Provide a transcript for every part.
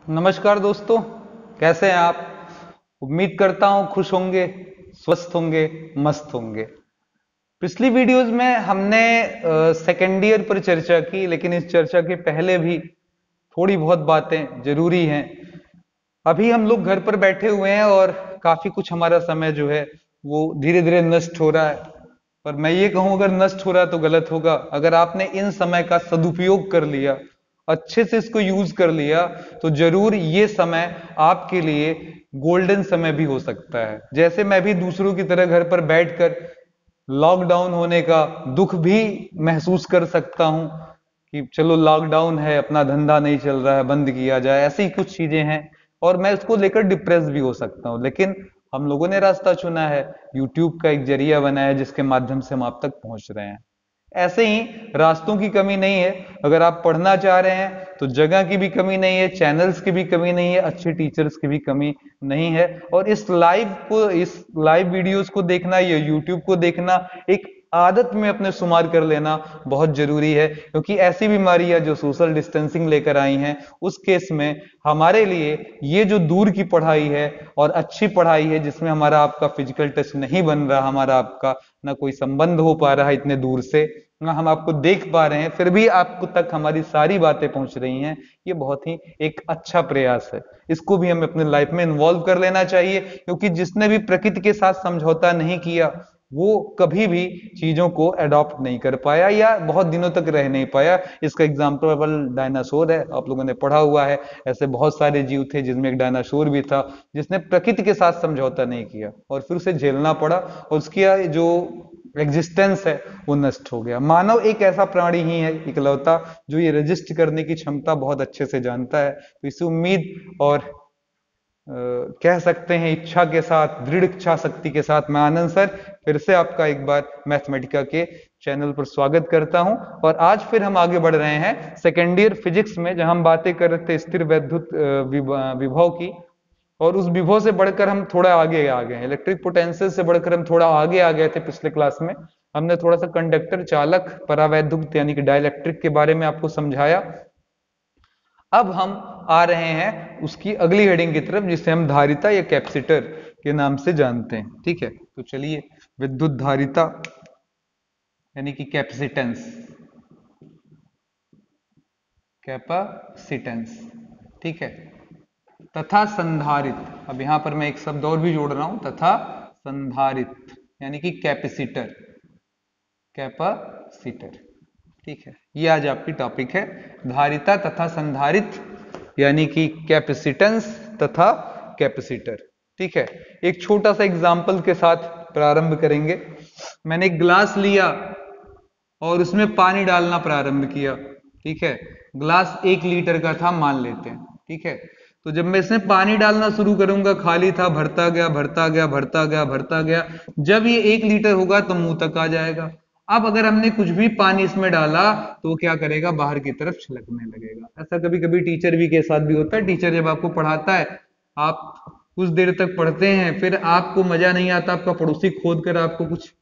नमस्कार दोस्तों, कैसे हैं आप। उम्मीद करता हूं खुश होंगे, स्वस्थ होंगे, मस्त होंगे। पिछली वीडियोस में हमने सेकेंड ईयर पर चर्चा की, लेकिन इस चर्चा के पहले भी थोड़ी बहुत बातें जरूरी हैं। अभी हम लोग घर पर बैठे हुए हैं और काफी कुछ हमारा समय जो है वो धीरे धीरे नष्ट हो रहा है। पर मैं ये कहूं, अगर नष्ट हो रहा है तो गलत होगा। अगर आपने इन समय का सदुपयोग कर लिया, अच्छे से इसको यूज कर लिया, तो जरूर ये समय आपके लिए गोल्डन समय भी हो सकता है। जैसे मैं भी दूसरों की तरह घर पर बैठकर लॉकडाउन होने का दुख भी महसूस कर सकता हूं कि चलो लॉकडाउन है, अपना धंधा नहीं चल रहा है, बंद किया जाए, ऐसी कुछ चीजें हैं। और मैं इसको लेकर डिप्रेस भी हो सकता हूं, लेकिन हम लोगों ने रास्ता चुना है, यूट्यूब का एक जरिया बनाया जिसके माध्यम से हम आप तक पहुंच रहे हैं। ऐसे ही रास्तों की कमी नहीं है। अगर आप पढ़ना चाह रहे हैं तो जगह की भी कमी नहीं है, चैनल्स की भी कमी नहीं है, अच्छे टीचर्स की भी कमी नहीं है। और इस लाइव वीडियोस को देखना या यूट्यूब को देखना एक आदत में अपने शुमार कर लेना बहुत जरूरी है, क्योंकि ऐसी बीमारियां जो सोशल डिस्टेंसिंग लेकर आई हैं, उस केस में हमारे लिए ये जो दूर की पढ़ाई है और अच्छी पढ़ाई है, जिसमें हमारा आपका फिजिकल टच नहीं बन रहा, हमारा आपका ना कोई संबंध हो पा रहा है इतने दूर से, ना हम आपको देख पा रहे हैं, फिर भी आपको तक हमारी सारी बातें पहुंच रही हैं, ये बहुत ही एक अच्छा प्रयास है। इसको भी हमें अपने लाइफ में इन्वॉल्व कर लेना चाहिए, क्योंकि जिसने भी प्रकृति के साथ समझौता नहीं किया वो कभी भी चीजों को अडॉप्ट नहीं कर पाया या बहुत दिनों तक रह नहीं पाया। इसका एग्जाम्पल डायनासोर है, आप लोगों ने पढ़ा हुआ है। ऐसे बहुत सारे जीव थे जिनमें एक डायनासोर भी था, जिसने प्रकृति के साथ समझौता नहीं किया और फिर उसे झेलना पड़ा, और उसकी जो एग्जिस्टेंस है वो नष्ट हो गया। मानव एक ऐसा प्राणी ही है इकलौता जो ये रजिस्ट करने की क्षमता बहुत अच्छे से जानता है। तो इसे उम्मीद और कह सकते हैं इच्छा के साथ, दृढ़ इच्छा शक्ति के साथ, मैं आनंद सर फिर से आपका एक बार मैथमेटिका के चैनल पर स्वागत करता हूं। और आज फिर हम आगे बढ़ रहे हैं सेकेंड ईयर फिजिक्स में, जहां हम बातें कर रहे थे स्थिर वैद्युत विभव की। और उस विभव से बढ़कर हम थोड़ा आगे आ गए हैं, इलेक्ट्रिक पोटेंशियल से बढ़कर हम थोड़ा आगे आ गए थे। पिछले क्लास में हमने थोड़ा सा कंडक्टर, चालक, परावैद्युत यानी कि डाइलेक्ट्रिक के बारे में आपको समझाया। अब हम आ रहे हैं उसकी अगली हेडिंग की तरफ, जिसे हम धारिता या कैपेसिटर के नाम से जानते हैं। ठीक है, तो चलिए, विद्युत धारिता यानी कि कैपेसिटेंस, कैपेसिटेंस, ठीक है, तथा संधारित। अब यहां पर मैं एक शब्द और भी जोड़ रहा हूं, तथा संधारित यानी कि कैपेसिटर, कैपेसिटर। ठीक है, ये आज आपकी टॉपिक है, धारिता तथा संधारित यानी कि कैपेसिटेंस तथा कैपेसिटर। ठीक है, एक छोटा सा एग्जांपल के साथ प्रारंभ करेंगे। मैंने एक ग्लास लिया और उसमें पानी डालना प्रारंभ किया। ठीक है, ग्लास 1 लीटर का था मान लेते हैं। ठीक है, तो जब मैं इसमें पानी डालना शुरू करूंगा, खाली था, भरता गया भरता गया भरता गया भरता गया, जब ये 1 लीटर होगा तो मुंह तक आ जाएगा। अब अगर हमने कुछ भी पानी इसमें डाला तो वो क्या करेगा, बाहर की तरफ छलकने लगेगा। ऐसा कभी कभी टीचर भी के साथ भी होता है। टीचर जब आपको पढ़ाता है, आप कुछ देर तक पढ़ते हैं, फिर आपको मजा नहीं आता, आपका पड़ोसी खोद कर आपको कुछ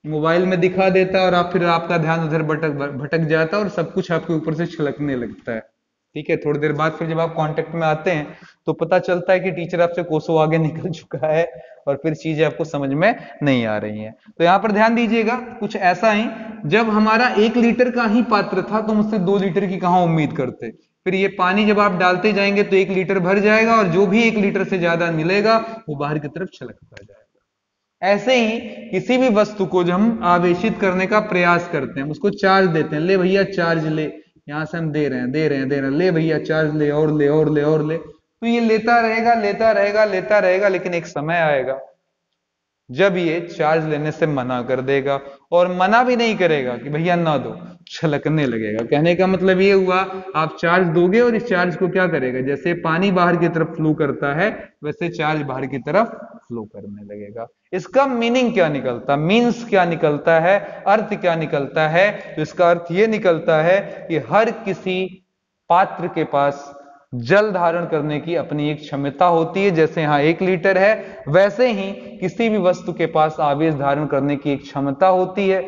मोबाइल में दिखा देता है और आप फिर आपका ध्यान उधर भटक भटक जाता है और सब कुछ आपके ऊपर से छिलकने लगता है। ठीक है, थोड़ी देर बाद फिर जब आप कांटेक्ट में आते हैं तो पता चलता है कि टीचर आपसे कोसों आगे निकल चुका है और फिर चीजें आपको समझ में नहीं आ रही हैं। तो यहां पर ध्यान दीजिएगा, कुछ ऐसा ही, जब हमारा 1 लीटर का ही पात्र था तो मुझसे 2 लीटर की कहां उम्मीद करते। फिर ये पानी जब आप डालते जाएंगे तो 1 लीटर भर जाएगा और जो भी 1 लीटर से ज्यादा मिलेगा वो बाहर की तरफ छलकता जाएगा। ऐसे ही किसी भी वस्तु को जब हम आवेशित करने का प्रयास करते हैं, उसको चार्ज देते हैं, ले भैया चार्ज ले, यहां से हम दे रहे हैं दे रहे हैं दे रहे हैं, ले भैया चार्ज ले, और ले और ले और ले, तो ये लेता रहेगा लेता रहेगा लेता रहेगा, लेकिन एक समय आएगा जब ये चार्ज लेने से मना कर देगा, और मना भी नहीं करेगा कि भैया ना दो, छलकने लगेगा। कहने का मतलब ये हुआ, आप चार्ज दोगे और इस चार्ज को क्या करेगा, जैसे पानी बाहर की तरफ फ्लो करता है वैसे चार्ज बाहर की तरफ फ्लो करने लगेगा। इसका मीनिंग क्या निकलता, मीन्स क्या निकलता है, अर्थ क्या निकलता है? तो इसका अर्थ ये निकलता है कि हर किसी पात्र के पास जल धारण करने की अपनी एक क्षमता होती है। जैसे यहां 1 लीटर है, वैसे ही किसी भी वस्तु के पास आवेश धारण करने की एक क्षमता होती है।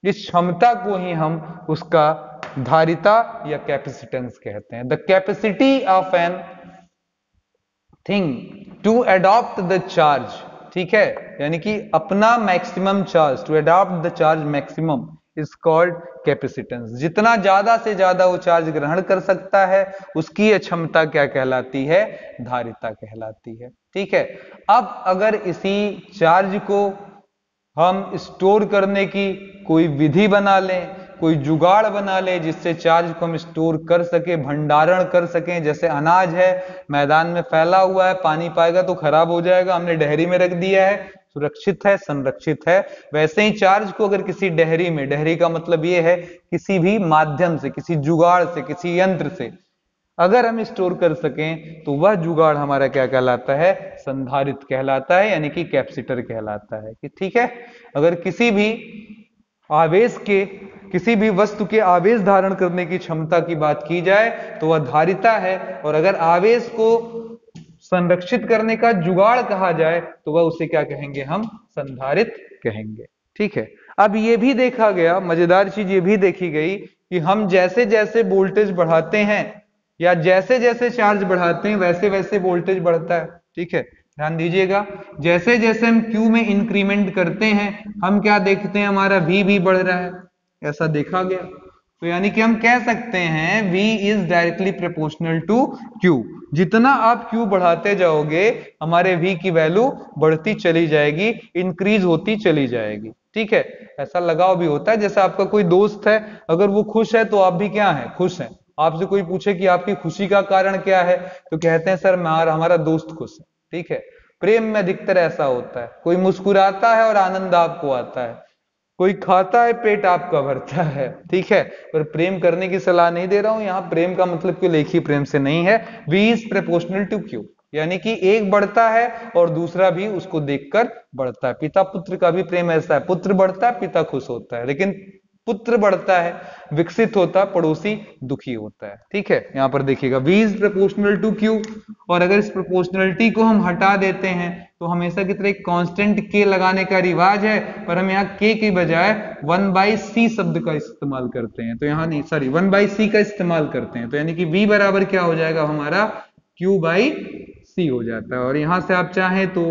इस क्षमता को ही हम उसका धारिता या कैपेसिटेंस कहते हैं। The capacity of an thing to adopt the charge, ठीक है, यानी कि अपना maximum charge, to adopt the charge maximum is called capacitance. जितना ज्यादा से ज्यादा वो चार्ज ग्रहण कर सकता है उसकी क्षमता क्या कहलाती है, धारिता कहलाती है, ठीक है। अब अगर इसी चार्ज को हम स्टोर करने की कोई विधि बना लें, कोई जुगाड़ बना ले जिससे चार्ज को हम स्टोर कर सके, भंडारण कर सकें, जैसे अनाज है मैदान में फैला हुआ है, पानी पाएगा तो खराब हो जाएगा, हमने डेहरी में रख दिया है, सुरक्षित है, संरक्षित है। वैसे ही चार्ज को अगर किसी डेहरी में, डेहरी का मतलब ये है किसी भी माध्यम से, किसी जुगाड़ से, किसी यंत्र से अगर हम स्टोर कर सकें तो वह जुगाड़ हमारा क्या कहलाता है, संधारित्र कहलाता है, यानी कि कैपेसिटर कहलाता है। कि ठीक है, अगर किसी भी आवेश के, किसी भी वस्तु के आवेश धारण करने की क्षमता की बात की जाए तो वह धारिता है, और अगर आवेश को संरक्षित करने का जुगाड़ कहा जाए तो वह उसे क्या कहेंगे, हम संधारित्र कहेंगे, ठीक है। अब ये भी देखा गया, मजेदार चीज ये भी देखी गई कि हम जैसे जैसे वोल्टेज बढ़ाते हैं या जैसे जैसे चार्ज बढ़ाते हैं वैसे वैसे वोल्टेज बढ़ता है, ठीक है। ध्यान दीजिएगा, जैसे जैसे हम Q में इंक्रीमेंट करते हैं हम क्या देखते हैं, हमारा V भी बढ़ रहा है, ऐसा देखा गया। तो यानी कि हम कह सकते हैं V is directly proportional to Q। जितना आप Q बढ़ाते जाओगे हमारे V की वैल्यू बढ़ती चली जाएगी, इंक्रीज होती चली जाएगी, ठीक है। ऐसा लगाव भी होता है, जैसे आपका कोई दोस्त है, अगर वो खुश है तो आप भी क्या है, खुश हैं। आपसे कोई पूछे कि आपकी खुशी का कारण क्या है तो कहते हैं सर हमारा दोस्त खुश है, ठीक है। प्रेम में अधिकतर ऐसा होता है, कोई मुस्कुराता है और आनंद आपको आता है, कोई खाता है पेट आपका भरता है, ठीक है। पर प्रेम करने की सलाह नहीं दे रहा हूं, यहां प्रेम का मतलब कोई लेखी प्रेम से नहीं है। V is proportional to Q, यानी कि एक बढ़ता है और दूसरा भी उसको देखकर बढ़ता है। पिता पुत्र का भी प्रेम ऐसा है, पुत्र बढ़ता है पिता खुश होता है, लेकिन पुत्र बढ़ता है, विकसित होता है, पड़ोसी दुखी होता है, ठीक है। यहां पर देखिएगा V is proportional to Q, और अगर इस प्रोपोर्शनलिटी को हम हटा देते हैं तो हमेशा की तरह एक कांस्टेंट K लगाने का रिवाज है, पर हम यहाँ K के बजाय 1/C शब्द का इस्तेमाल करते हैं, तो यहाँ नहीं, सॉरी 1/C का इस्तेमाल करते हैं, तो यानी कि V बराबर क्या हो जाएगा हमारा, Q/C हो जाता है। और यहां से आप चाहें तो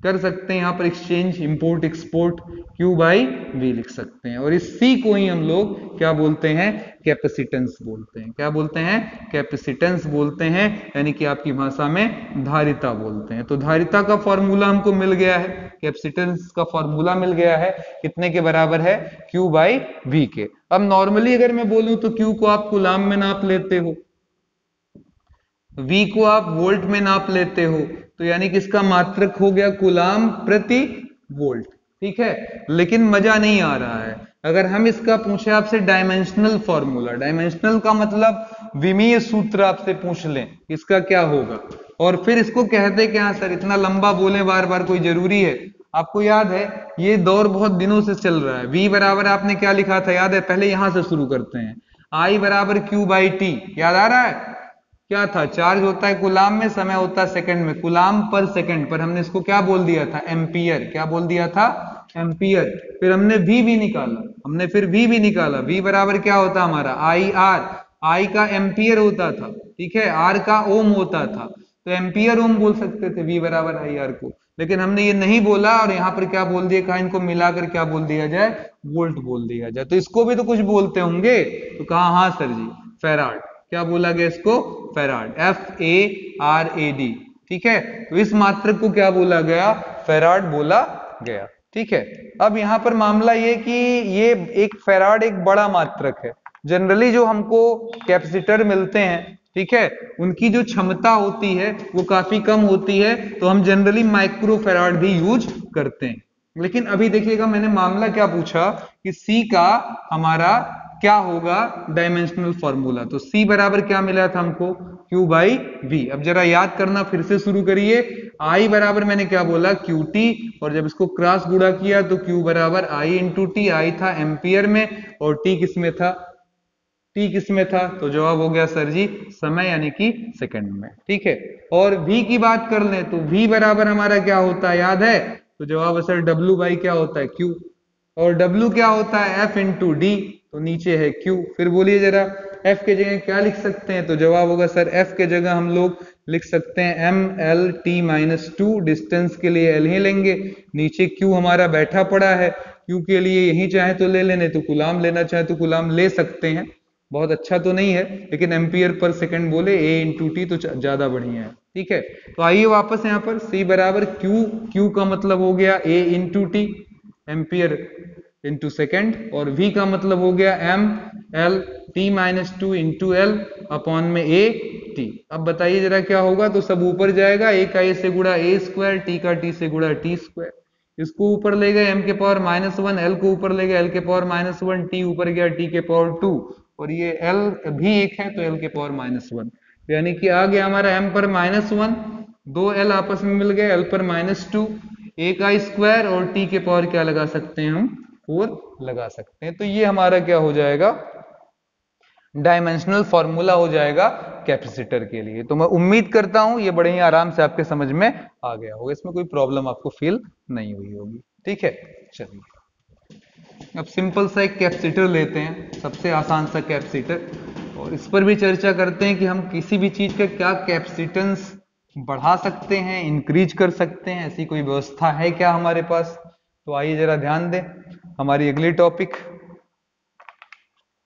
कर सकते हैं, यहाँ पर एक्सचेंज, इंपोर्ट एक्सपोर्ट, Q/V लिख सकते हैं, और इस C को ही हम लोग क्या बोलते हैं, कैपेसिटेंस बोलते हैं। क्या बोलते हैं, कैपेसिटेंस बोलते हैं, यानी कि आपकी भाषा में धारिता बोलते हैं। तो धारिता का फॉर्मूला हमको मिल गया है, कैपेसिटेंस का फॉर्मूला मिल गया है, कितने के बराबर है, Q/V के। अब नॉर्मली अगर मैं बोलूं तो Q को आप कूलाम में नाप लेते हो, V को आप वोल्ट में नाप लेते हो, तो यानी कि इसका मात्रक हो गया कूलाम प्रति वोल्ट, ठीक है। लेकिन मजा नहीं आ रहा है, अगर हम इसका पूछे आपसे डायमेंशनल फॉर्मूला, डायमेंशनल का मतलब विमीय सूत्र आपसे पूछ लें इसका क्या होगा, और फिर इसको कहते क्या सर इतना लंबा बोले बार बार, कोई जरूरी है। आपको याद है ये दौर बहुत दिनों से चल रहा है। V बराबर आपने क्या लिखा था, याद है, पहले यहां से शुरू करते हैं, I बराबर Q/T, याद आ रहा है, क्या था, चार्ज होता है कूलाम में, समय होता है सेकंड में, कूलाम पर सेकंड, पर हमने इसको क्या बोल दिया था, एम्पियर, क्या बोल दिया था, एम्पियर। फिर हमने V भी निकाला, हमने फिर V भी निकाला, V बराबर क्या होता हमारा, IR, I का एम्पियर होता था, ठीक है, R का ओम होता था, तो एम्पियर ओम बोल सकते थे V बराबर IR को, लेकिन हमने ये नहीं बोला और यहाँ पर क्या बोल दिया, कहा इनको मिलाकर क्या बोल दिया जाए, वोल्ट बोल दिया जाए। तो इसको भी तो कुछ बोलते होंगे, तो कहा हाँ सर जी, फैराड, क्या बोला गया इसको, फैराड, FARAD, ठीक है। तो इस मात्रक को क्या बोला गया, फैराड बोला गया, ठीक है। अब यहां पर मामला ये कि ये एक फैराड एक बड़ा मात्रक है, जनरली जो हमको कैपेसिटर मिलते हैं, ठीक है, उनकी जो क्षमता होती है वो काफी कम होती है, तो हम जनरली माइक्रो फैराड भी यूज करते हैं। लेकिन अभी देखिएगा मैंने मामला क्या पूछा कि C का हमारा क्या होगा डायमेंशनल फॉर्मूला, तो C बराबर क्या मिला था हमको, Q/V। अब जरा याद करना, फिर से शुरू करिए, I बराबर मैंने क्या बोला, QT, और जब इसको क्रॉस गुणा किया तो Q बराबर I इंटू T, I था एम्पियर में और T किस में था, T किस में था, तो जवाब हो गया सर जी समय, यानी कि सेकंड में, ठीक है। और V की बात कर लें तो V बराबर हमारा क्या होता है, याद है, तो जवाब सर W/क्या होता है, Q, और W क्या होता है, F इंटू D, तो नीचे है Q। फिर बोलिए जरा F के जगह क्या लिख सकते हैं? तो जवाब होगा सर F के जगह हम लोग लिख सकते हैं MLT-2, डिस्टेंस के लिए L ही लेंगे। नीचे Q हमारा बैठा पड़ा है, Q के लिए यही चाहे तो ले लेने, तो कुलाम लेना चाहे तो कुलाम ले सकते हैं। बहुत अच्छा तो नहीं है, लेकिन एम्पियर पर सेकंड बोले A/T तो ज्यादा बढ़िया है। ठीक है, तो आइए वापस यहाँ पर C बराबर Q का मतलब हो गया A/T, एम्पियर इंटू सेकेंड, और V का मतलब हो गया ML/T-2 इंटू L अपॉन में AT। अब बताइए जरा क्या होगा? तो सब ऊपर जाएगा, A का A से गुड़ा A², T का T से गुड़ा T²। इसको ऊपर ले गए m के पावर -1, L को ऊपर ले गए L के पावर -1, T ऊपर गया T के पावर 2, और ये L भी एक है तो L के पावर -1, यानी कि आ गया हमारा m पर -1, दो L आपस में मिल गए, L पर -2, A का स्क्वायर और T के पावर क्या लगा सकते हैं हम? 4 लगा सकते हैं। तो ये हमारा क्या हो जाएगा? डायमेंशनल फॉर्मूला हो जाएगा कैपेसिटर के लिए। तो मैं उम्मीद करता हूं ये बड़े ही आराम से आपके समझ में आ गया होगा, इसमें कोई प्रॉब्लम आपको फील नहीं हुई होगी। ठीक है, चलिए अब सिंपल सा एक कैपेसिटर लेते हैं, सबसे आसान सा कैपेसिटर, और इस पर भी चर्चा करते हैं कि हम किसी भी चीज का क्या कैपेसिटेंस बढ़ा सकते हैं, इंक्रीज कर सकते हैं, ऐसी कोई व्यवस्था है क्या हमारे पास? तो आइए जरा ध्यान दें, हमारी अगली टॉपिक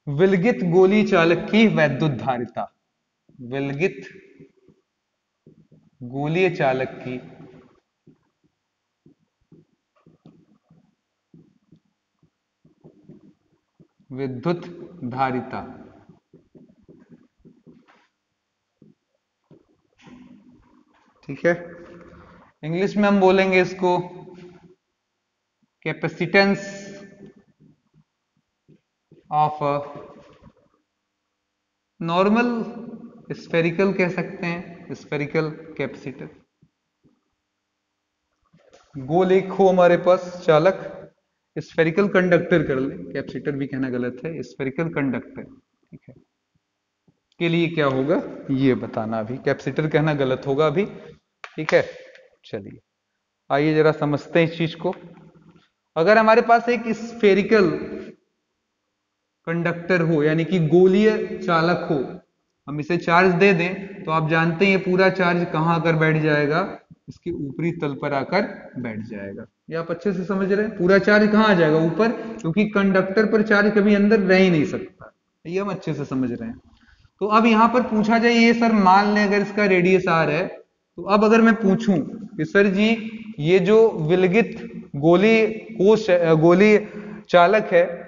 विलगित गोली चालक की वैद्युत धारिता। विलगित गोलीय चालक की विद्युत धारिता। ठीक है, इंग्लिश में हम बोलेंगे इसको कैपेसिटेंस ऑफ नॉर्मल स्फेरिकल कह सकते हैं, स्फेरिकल कैपेसिटर। गोल एक हो हमारे पास चालक, स्फेरिकल कंडक्टर कर ले, कैपेसिटर भी कहना गलत है, स्फेरिकल कंडक्टर। ठीक है, के लिए क्या होगा ये बताना, अभी कैपेसिटर कहना गलत होगा अभी। ठीक है, चलिए आइए जरा समझते हैं इस चीज को। अगर हमारे पास एक स्फेरिकल कंडक्टर हो, यानी कि गोलीय चालक हो, हम इसे चार्ज दे दें तो आप जानते हैं ये पूरा चार्ज कहां आकर बैठ जाएगा? इसके ऊपरी तल पर आकर बैठ जाएगा। ये आप अच्छे से समझ रहे हैं, पूरा चार्ज कहां आ जाएगा? ऊपर, क्योंकि कंडक्टर पर चार्ज कभी अंदर रह ही नहीं सकता। ये हम अच्छे से समझ रहे हैं। तो अब यहां पर पूछा जाए, ये सर मान लें अगर इसका रेडियस r है, तो अब अगर मैं पूछूं कि सर जी ये जो विलगित गोली चालक है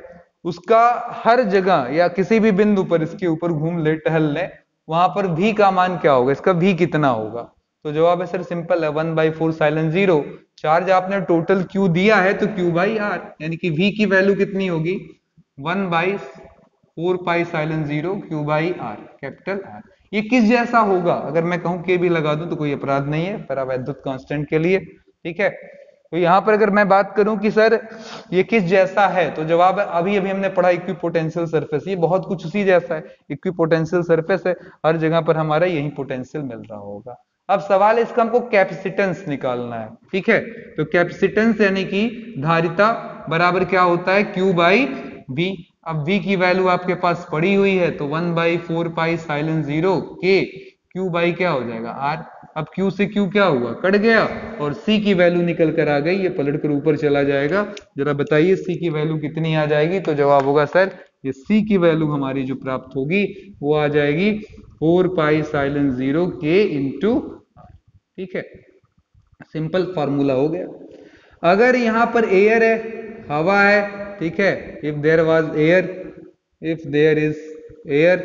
उसका हर जगह या किसी भी बिंदु पर इसके ऊपर घूम ले, टहल ले, वहां पर v का मान क्या होगा? इसका v कितना होगा? तो जवाब है सर सिंपल है, 1/4 साइलेंस 0। चार्ज आपने टोटल q दिया है तो q/r, यानी कि v की वैल्यू कितनी होगी? 1/4 pi epsilon 0 q/r, capital R। ये किस जैसा होगा? अगर मैं कहूं के भी लगा दूं तो कोई अपराध नहीं है परावैद्युत कांस्टेंट के लिए। ठीक है, तो यहां पर अगर मैं बात करूं कि सर ये किस जैसा है, तो जवाब है अभी अभी हमने पढ़ा इक्विपोटेंशियल सरफेस, ये बहुत कुछ उसी जैसा है, इक्विपोटेंशियल सरफेस है, हर जगह पर हमारा यही पोटेंशियल मिल रहा होगा। अब सवाल है इसका हमको कैपेसिटेंस निकालना है। ठीक है, तो कैपेसिटेंस यानी कि धारिता बराबर क्या होता है? Q/V। अब V की वैल्यू आपके पास पड़ी हुई है, तो 1/4 पाई साइलेंस 0 के Q/ क्या हो जाएगा? R। अब Q से Q क्या हुआ? कट गया, और C की वैल्यू निकल कर आ गई, ये पलट कर ऊपर चला जाएगा। जरा बताइए C की वैल्यू कितनी आ जाएगी? तो जवाब होगा सर ये C की वैल्यू हमारी जो प्राप्त होगी वो आ जाएगी 4 पाई साइलेंस 0 के इंटू। ठीक है, सिंपल फॉर्मूला हो गया। अगर यहां पर एयर है, हवा है, ठीक है, if there was air, if there is air,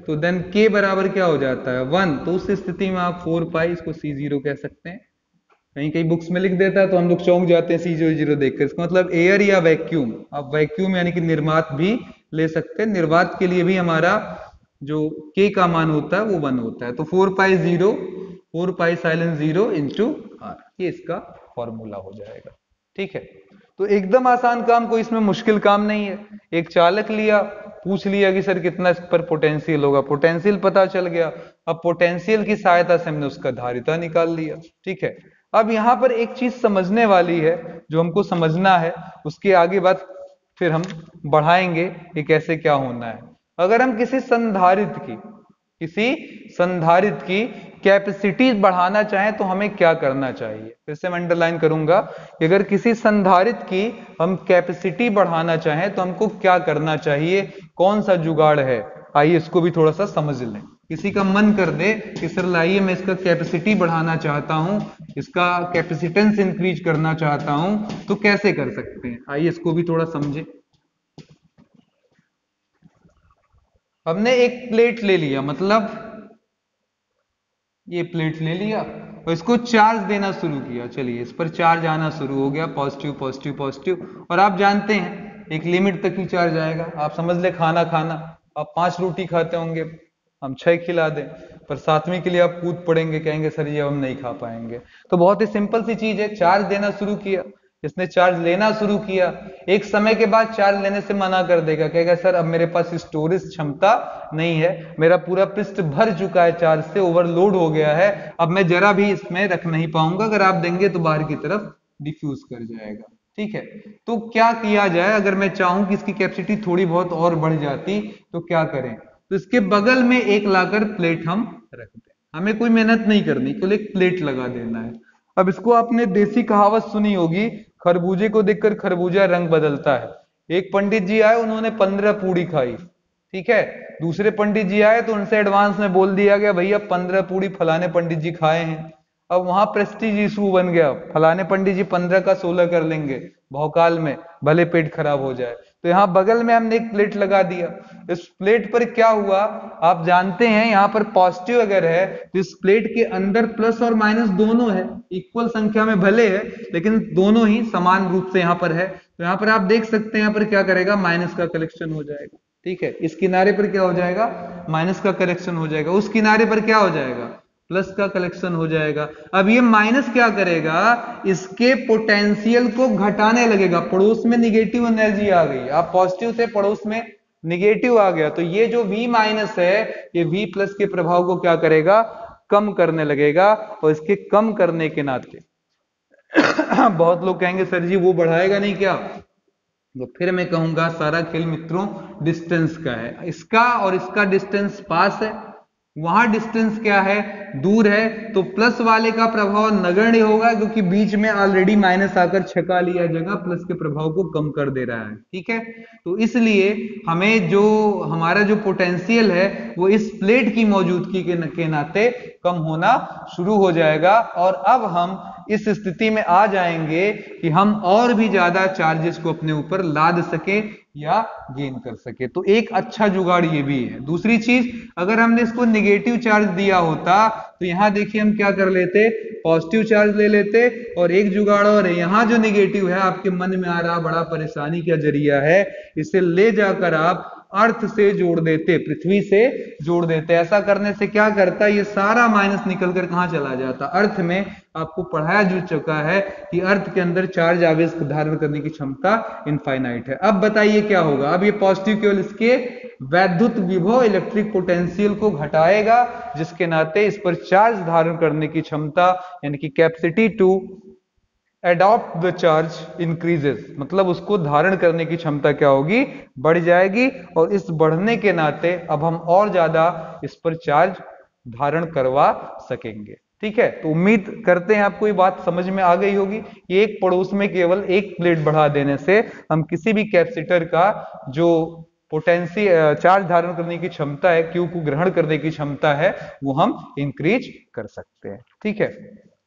तो देन के बराबर क्या हो जाता है? 1। तो उस स्थिति में आप 4 पाई, इसको C0 कह सकते हैं। कहीं कहीं बुक्स में लिख देता है तो हम लोग चौंक जाते हैं C00 देखकर। इसका मतलब एयर या वैक्यूम, आप वैक्यूम यानी कि निर्वात भी ले सकते हैं। निर्वात के लिए भी हमारा जो के का मान होता है वो 1 होता है। तो 4 पाई साइलेंस 0 इंटू R, ये इसका फॉर्मूला हो जाएगा। ठीक है, तो एकदम आसान काम, कोई इसमें मुश्किल काम नहीं है। एक चालक लिया, पूछ लिया कि सर कितना इस पर पोटेंशियल होगा, पोटेंशियल पता चल गया। अब पोटेंशियल की सहायता से हमने उसका धारिता निकाल लिया। ठीक है, अब यहां पर एक चीज समझने वाली है, जो हमको समझना है, उसके आगे बात फिर हम बढ़ाएंगे कि कैसे क्या होना है। अगर हम किसी संधारित्र की कैपेसिटी बढ़ाना चाहें तो हमें क्या करना चाहिए। फिर से मैं अंडरलाइन करूंगा कि अगर किसी संधारित्र की हम कैपेसिटी बढ़ाना चाहें तो हमको क्या करना चाहिए, कौन सा जुगाड़ है। आइए इसको भी थोड़ा सा समझ लें। किसी का मन कर दे कि सर लाइए मैं इसका कैपेसिटी बढ़ाना चाहता हूं, इसका कैपेसिटेंस इंक्रीज करना चाहता हूं, तो कैसे कर सकते हैं, आइए इसको भी थोड़ा समझे। हमने एक प्लेट ले लिया, मतलब ये प्लेट ले लिया और इसको चार्ज देना शुरू किया। चलिए इस पर चार्ज आना शुरू हो गया, पॉजिटिव पॉजिटिव पॉजिटिव। और आप जानते हैं एक लिमिट तक ही चार्ज आएगा। आप समझ ले खाना आप 5 रोटी खाते होंगे, हम 6 खिला दें, पर 7वीं के लिए आप कूद पड़ेंगे, कहेंगे सर ये हम नहीं खा पाएंगे। तो बहुत ही सिंपल सी चीज है, चार्ज देना शुरू किया, इसने चार्ज लेना शुरू किया। एक समय के बाद चार्ज लेने से मना कर देगा, कहेगा सर अब मेरे पास स्टोरेज क्षमता नहीं है, मेरा पूरा पृष्ठ भर चुका है, चार्ज से ओवरलोड हो गया है, अब मैं जरा भी इसमें रख नहीं पाऊंगा, अगर आप देंगे तो बाहर की तरफ डिफ्यूज कर जाएगा। ठीक है, तो क्या किया जाए, अगर मैं चाहूं कि इसकी कैपेसिटी थोड़ी बहुत और बढ़ जाती तो क्या करें। तो इसके बगल में एक लाकर प्लेट हम रख दें, हमें कोई मेहनत नहीं करनी, केवल एक प्लेट लगा देना है। अब इसको आपने देसी कहावत सुनी होगी, खरबूजे को देखकर खरबूजा रंग बदलता है। एक पंडित जी आए, उन्होंने 15 पूड़ी खाई, ठीक है। दूसरे पंडित जी आए तो उनसे एडवांस में बोल दिया गया भैया 15 पूड़ी फलाने पंडित जी खाए हैं। अब वहां प्रेस्टीज इशू बन गया, फलाने पंडित जी 15 का 16 कर लेंगे भौकाल में, भले पेट खराब हो जाए। तो यहाँ बगल में हमने एक प्लेट लगा दिया। इस प्लेट पर क्या हुआ आप जानते हैं, यहाँ पर पॉजिटिव अगर है तो इस प्लेट के अंदर प्लस और माइनस दोनों है, इक्वल संख्या में भले है लेकिन दोनों ही समान रूप से यहाँ पर है। तो यहाँ पर आप देख सकते हैं यहाँ पर क्या करेगा, माइनस का कलेक्शन हो जाएगा। ठीक है, इस किनारे पर क्या हो जाएगा, माइनस का कलेक्शन हो जाएगा, उस किनारे पर क्या हो जाएगा, प्लस का कलेक्शन हो जाएगा। अब ये माइनस क्या करेगा, इसके पोटेंशियल को घटाने लगेगा। पड़ोस में निगेटिव एनर्जी आ गई, आप पॉजिटिव से पड़ोस में निगेटिव आ गया, तो ये जो V माइनस है ये V प्लस के प्रभाव को क्या करेगा, कम करने लगेगा। और इसके कम करने के नाते बहुत लोग कहेंगे सर जी वो बढ़ाएगा नहीं क्या, तो फिर मैं कहूंगा सारा खेल मित्रों डिस्टेंस का है। इसका और इसका डिस्टेंस पास है, वहां डिस्टेंस क्या है, दूर है, तो प्लस वाले का प्रभाव नगण्य होगा क्योंकि बीच में ऑलरेडी माइनस आकर छका लिया जगह, प्लस के प्रभाव को कम कर दे रहा है। ठीक है, तो इसलिए हमें जो हमारा जो पोटेंशियल है वो इस प्लेट की मौजूदगी के नाते कम होना शुरू हो जाएगा। और अब हम इस स्थिति में आ जाएंगे कि हम और भी ज्यादा चार्जेस को अपने ऊपर लाद सके या गेन कर सके। तो एक अच्छा जुगाड़ ये भी है। दूसरी चीज, अगर हमने इसको निगेटिव चार्ज दिया होता तो यहां देखिए हम क्या कर लेते, पॉजिटिव चार्ज ले लेते। और एक जुगाड़ और है, यहां जो निगेटिव है आपके मन में आ रहा बड़ा परेशानी का जरिया है, इसे ले जाकर आप अर्थ से जोड़ देते, पृथ्वी से जोड़ देते। ऐसा करने से क्या करता है, ये सारा माइनस निकलकर कहां चला जाता, अर्थ में। आपको पढ़ाया जा चुका है कि अर्थ के अंदर चार्ज आवेश धारण करने की क्षमता इनफाइनाइट है। अब बताइए क्या होगा, अब ये पॉजिटिव केवल इसके वैद्युत विभव इलेक्ट्रिक पोटेंशियल को घटाएगा, जिसके नाते इस पर चार्ज धारण करने की क्षमता यानी कि capacity to adopt the charge increases, मतलब उसको धारण करने की क्षमता क्या होगी, बढ़ जाएगी। और इस बढ़ने के नाते अब हम और ज्यादा इस पर चार्ज धारण करवा सकेंगे। ठीक है, तो उम्मीद करते हैं आपको ये बात समझ में आ गई होगी कि एक पड़ोस में केवल एक प्लेट बढ़ा देने से हम किसी भी कैपेसिटर का जो पोटेंशियल चार्ज धारण करने की क्षमता है, क्यू को ग्रहण करने की क्षमता है, वो हम इंक्रीज कर सकते हैं। ठीक है,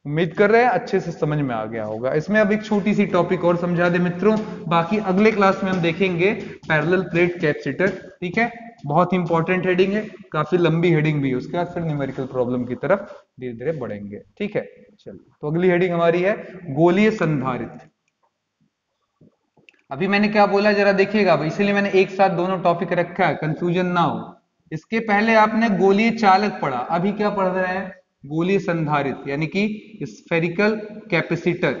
उम्मीद कर रहे हैं अच्छे से समझ में आ गया होगा। इसमें अब एक छोटी सी टॉपिक और समझा दे मित्रों, बाकी अगले क्लास में हम देखेंगे पैरेलल प्लेट कैपेसिटर। ठीक है, बहुत इंपॉर्टेंट हेडिंग है, काफी लंबी हेडिंग भी है, उसके बाद फिर न्यूमेरिकल प्रॉब्लम की तरफ धीरे धीरे बढ़ेंगे। ठीक है, चलिए तो अगली हेडिंग हमारी है गोलीय संधारित्र। अभी मैंने क्या बोला जरा देखिएगा, इसीलिए मैंने एक साथ दोनों टॉपिक रखा है, कंफ्यूजन ना हो। इसके पहले आपने गोलीय चालक पढ़ा, अभी क्या पढ़ रहे हैं, गोलीय संधारित्र यानी कि स्फेरिकल कैपेसिटर।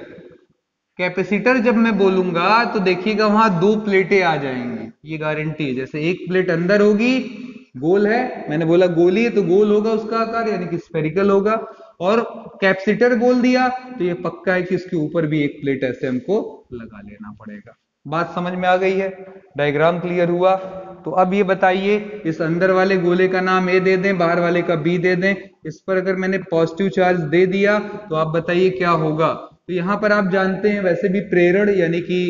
कैपेसिटर जब मैं बोलूंगा तो देखिएगा वहां 2 प्लेटें आ जाएंगी, ये गारंटी है। जैसे एक प्लेट अंदर होगी, गोल है, मैंने बोला गोलीय तो गोल होगा उसका आकार यानी कि स्फेरिकल होगा। और कैपेसिटर बोल दिया तो ये पक्का है कि इसके ऊपर भी एक प्लेट ऐसे हमको लगा लेना पड़ेगा। बात समझ में आ गई है, डायग्राम क्लियर हुआ। तो अब ये बताइए, इस अंदर वाले गोले का नाम ए दे दें, बाहर वाले का बी दे दें। इस पर अगर मैंने पॉजिटिव चार्ज दे दिया तो आप बताइए क्या होगा। तो यहां पर आप जानते हैं वैसे भी प्रेरण यानी कि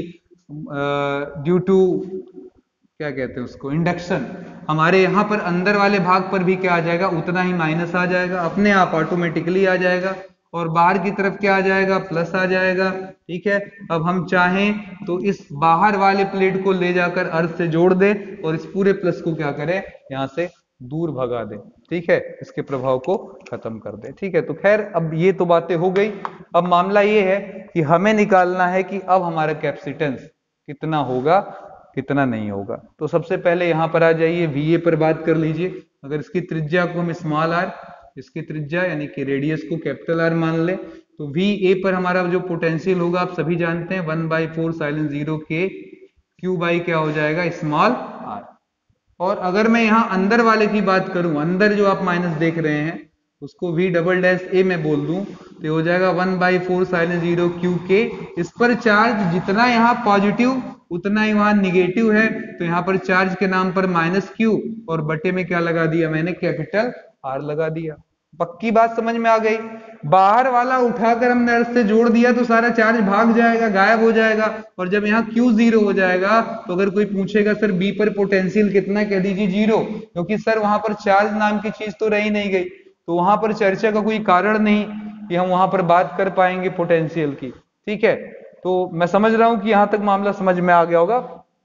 ड्यू टू क्या कहते हैं उसको, इंडक्शन, हमारे यहाँ पर अंदर वाले भाग पर भी क्या आ जाएगा, उतना ही माइनस आ जाएगा, अपने आप ऑटोमेटिकली आ जाएगा। और बाहर की तरफ क्या आ जाएगा, प्लस आ जाएगा। ठीक है, अब हम चाहें तो इस बाहर वाले प्लेट को ले जाकर अर्थ से जोड़ दें और इस पूरे प्लस को क्या करें, यहां से दूर भगा दें। ठीक है, इसके प्रभाव को खत्म कर दें। ठीक है, तो खैर अब ये तो बातें हो गई। अब मामला ये है कि हमें निकालना है कि अब हमारा कैपेसिटेंस कितना होगा, कितना नहीं होगा। तो सबसे पहले यहां पर आ जाइए, VA पर बात कर लीजिए। अगर इसकी त्रिज्या को हम स्मॉल r, इसकी त्रिज्या यानी कि रेडियस को कैपिटल R मान ले, तो VA पर हमारा जो पोटेंशियल होगा आप सभी जानते हैं 1/4 sin 0 k Q बाई क्या हो जाएगा, स्मॉल r। और अगर मैं यहां अंदर वाले की बात करूं, अंदर जो आप माइनस देख रहे हैं उसको V डबल डैश A में बोल दूं तो हो जाएगा 1/4 sin 0 Q K। इस पर चार्ज जितना यहाँ पॉजिटिव उतना ही वहां निगेटिव है, तो यहाँ पर चार्ज के नाम पर -Q और बटे में क्या लगा दिया मैंने, कैपिटल R लगा दिया। पक्की बात समझ में आ गई। बाहर वाला उठाकर हमने अर्थ से जोड़ दिया तो सारा चार्ज भाग जाएगा, गायब हो जाएगा। और जब यहाँ Q 0 हो जाएगा तो अगर कोई पूछेगा सर B पर पोटेंशियल कितना, कह दीजिए 0, क्योंकि सर वहां पर चार्ज नाम की चीज तो रही नहीं गई, तो वहां पर चर्चा का कोई कारण नहीं कि हम वहां पर बात कर पाएंगे पोटेंशियल की। ठीक है, तो मैं समझ रहा हूं कि यहां तक मामला समझ में आ गया होगा।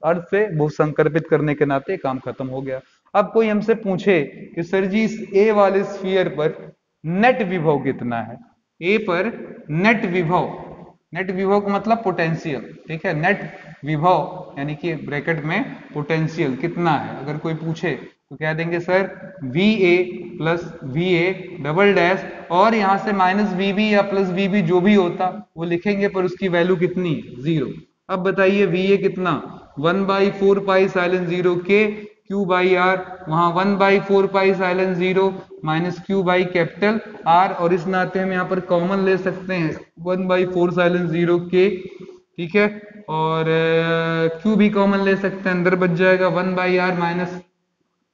अर्थ से बहुत संकल्पित करने के नाते काम खत्म हो गया। अब कोई हमसे पूछे कि सर जी इस ए वाले स्फीयर पर नेट विभव कितना है, ए पर नेट विभव, नेट विभव का मतलब पोटेंशियल। ठीक है, नेट विभव यानी कि ब्रैकेट में पोटेंशियल कितना है, अगर कोई पूछे तो कह देंगे sir VA plus VA double dash और यहां से -VB या प्लस VB जो भी होता वो लिखेंगे, पर उसकी वैल्यू कितनी, 0। अब बताइए VA कितना, 1/4 पाई साइलेंस 0 K Q बाई R, वहां 1/4 pi epsilon 0 minus Q by capital R, और इस नाते हम यहाँ पर कॉमन ले सकते हैं 1/4 साइलेंस 0 K। ठीक है, और Q भी कॉमन ले सकते हैं, अंदर बच जाएगा 1/R माइनस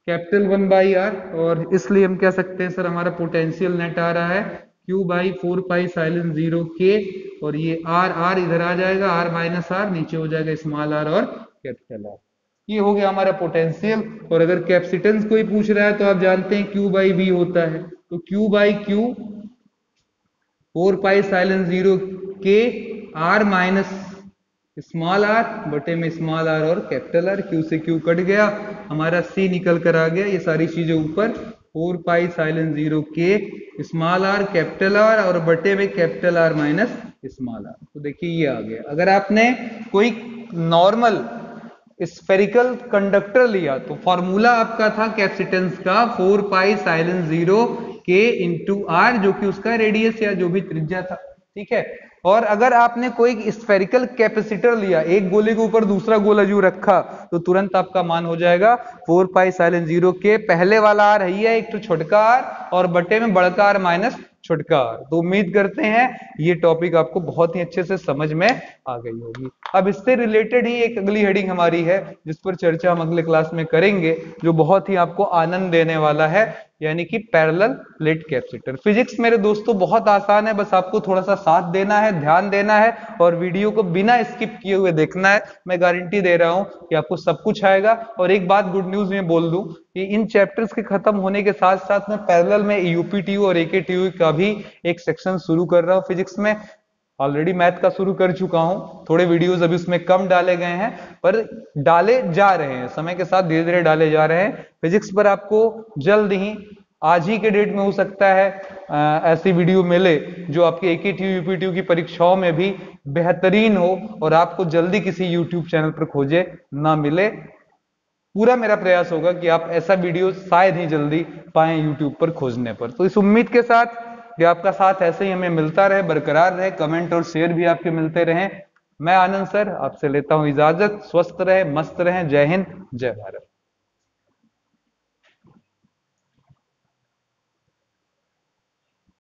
कैपिटल 1/R, और इसलिए हम कह सकते हैं सर हमारा पोटेंशियल नेट आ रहा है Q/4 पाई साइलेंस 0 K, और ये R इधर आ जाएगा, R माइनस R नीचे हो जाएगा स्मॉल r और कैपिटल R। ये हो गया हमारा पोटेंशियल। और अगर कैपेसिटेंस कोई पूछ रहा है तो आप जानते हैं Q/V होता है, तो Q/Q 4 pi epsilon 0 K R minus small r बटे में स्मॉल r और कैपिटल R। Q से Q कट गया, हमारा C निकल कर आ गया। ये सारी चीजें ऊपर 4 pi epsilon 0 K small r capital R और बटे में capital R minus small r। तो देखिए ये आ गया। अगर आपने कोई नॉर्मल स्फेरिकल कंडक्टर लिया तो फॉर्मूला आपका था कैपेसिटेंस का 4 pi epsilon 0 K into R, जो कि उसका रेडियस या जो भी त्रिज्या था। ठीक है, और अगर आपने कोई स्फेरिकल कैपेसिटर लिया, एक गोले के ऊपर दूसरा गोला यूं रखा, तो तुरंत आपका मान हो जाएगा 4 पाई साइलेंस 0 K, पहले वाला R है एक तो छोटका R और बटे में बड़का R माइनस छोटका R। तो उम्मीद करते हैं ये टॉपिक आपको बहुत ही अच्छे से समझ में आ गई होगी। अब इससे रिलेटेड ही एक अगली हेडिंग हमारी है जिस पर चर्चा हम अगले क्लास में करेंगे, जो बहुत ही आपको आनंद देने वाला है, यानी कि पैरेलल प्लेट कैपेसिटर। फिजिक्स मेरे दोस्तों बहुत आसान है, बस आपको थोड़ा सा साथ देना है, ध्यान देना है और वीडियो को बिना स्किप किए हुए देखना है। मैं गारंटी दे रहा हूं कि आपको सब कुछ आएगा। और एक बात गुड न्यूज में बोल दूं कि इन चैप्टर्स के खत्म होने के साथ साथ मैं पैरेलल में यूपीटीयू और एकेटीयू का भी एक सेक्शन शुरू कर रहा हूं फिजिक्स में। ऑलरेडी मैथ का शुरू कर चुका हूं, थोड़े वीडियोस अभी उसमें कम डाले गए हैं, पर डाले जा रहे हैं, समय के साथ धीरे धीरे डाले जा रहे हैं। फिजिक्स पर आपको जल्द ही, आज ही के डेट में हो सकता है ऐसी वीडियो मिले जो आपके एकेटीयू यूपीटीयू की परीक्षाओं में भी बेहतरीन हो और आपको जल्दी किसी यूट्यूब चैनल पर खोजे ना मिले। पूरा मेरा प्रयास होगा कि आप ऐसा वीडियो शायद ही जल्दी पाएं यूट्यूब पर खोजने पर। तो इस उम्मीद के साथ कि आपका साथ ऐसे ही हमें मिलता रहे, बरकरार रहे, कमेंट और शेयर भी आपके मिलते रहें। मैं आनंद सर आपसे लेता हूं इजाजत। स्वस्थ रहे, मस्त रहे। जय हिंद, जय भारत।